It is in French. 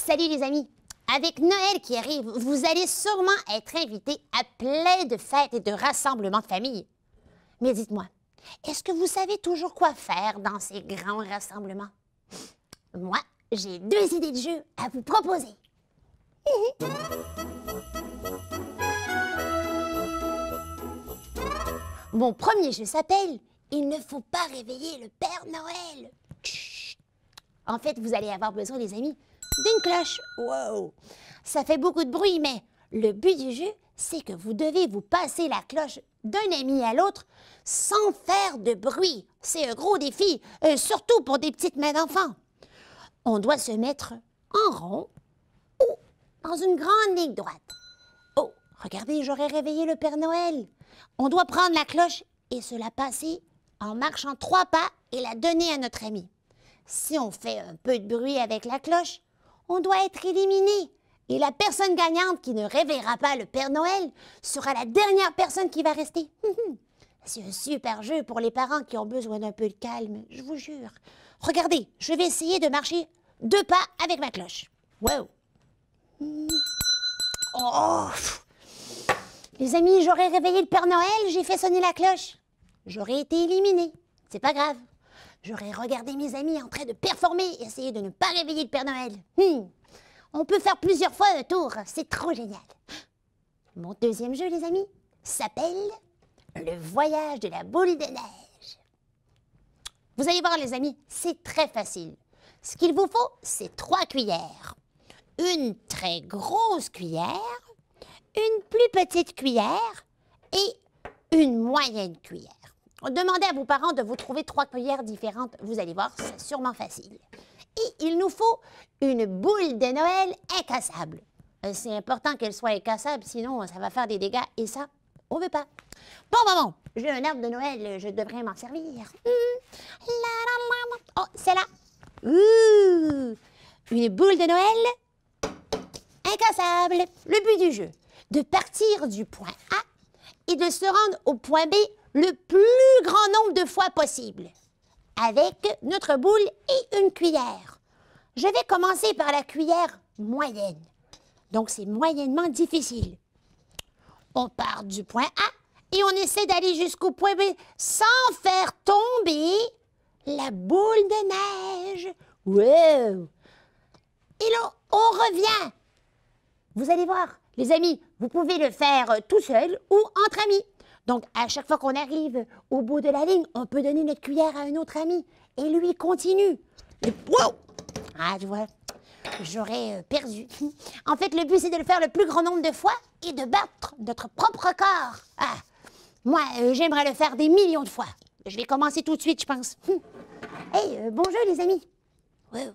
Salut les amis! Avec Noël qui arrive, vous allez sûrement être invités à plein de fêtes et de rassemblements de famille. Mais dites-moi, est-ce que vous savez toujours quoi faire dans ces grands rassemblements? Moi, j'ai 2 idées de jeu à vous proposer. Mon premier jeu s'appelle « Il ne faut pas réveiller le Père Noël ». Chut. En fait, vous allez avoir besoin, les amis, d'une cloche. Wow! Ça fait beaucoup de bruit, mais le but du jeu, c'est que vous devez vous passer la cloche d'un ami à l'autre sans faire de bruit. C'est un gros défi, surtout pour des petites mains d'enfants. On doit se mettre en rond ou dans une grande ligne droite. Oh, regardez, j'aurais réveillé le Père Noël. On doit prendre la cloche et se la passer en marchant 3 pas et la donner à notre ami. Si on fait un peu de bruit avec la cloche, on doit être éliminé. Et la personne gagnante qui ne réveillera pas le Père Noël sera la dernière personne qui va rester. C'est un super jeu pour les parents qui ont besoin d'un peu de calme, je vous jure. Regardez, je vais essayer de marcher 2 pas avec ma cloche. Wow! Oh! Les amis, j'aurais réveillé le Père Noël, j'ai fait sonner la cloche. J'aurais été éliminée. C'est pas grave. J'aurais regardé mes amis en train de performer et essayé de ne pas réveiller le Père Noël. On peut faire plusieurs fois un tour, c'est trop génial. Mon deuxième jeu, les amis, s'appelle le voyage de la boule de neige. Vous allez voir, les amis, c'est très facile. Ce qu'il vous faut, c'est 3 cuillères. Une très grosse cuillère, une plus petite cuillère et une moyenne cuillère. Demandez à vos parents de vous trouver 3 cuillères différentes. Vous allez voir, c'est sûrement facile. Et il nous faut une boule de Noël incassable. C'est important qu'elle soit incassable, sinon ça va faire des dégâts et ça, on ne veut pas. Bon, j'ai un arbre de Noël, je devrais m'en servir. Oh, c'est là. Une boule de Noël incassable. Le but du jeu, de partir du point A et de se rendre au point B le plus grand nombre de fois possible, avec notre boule et une cuillère. Je vais commencer par la cuillère moyenne. Donc, c'est moyennement difficile. On part du point A et on essaie d'aller jusqu'au point B sans faire tomber la boule de neige. Wow! Et là, on revient. Vous allez voir, les amis, vous pouvez le faire tout seul ou entre amis. Donc, à chaque fois qu'on arrive au bout de la ligne, on peut donner notre cuillère à un autre ami. Et lui continue. Wow! Ah, tu vois, j'aurais perdu. En fait, le but, c'est de le faire le plus grand nombre de fois et de battre notre propre record. Ah, moi, j'aimerais le faire des millions de fois. Je vais commencer tout de suite, je pense. Hey, bon jeu, les amis. Wow.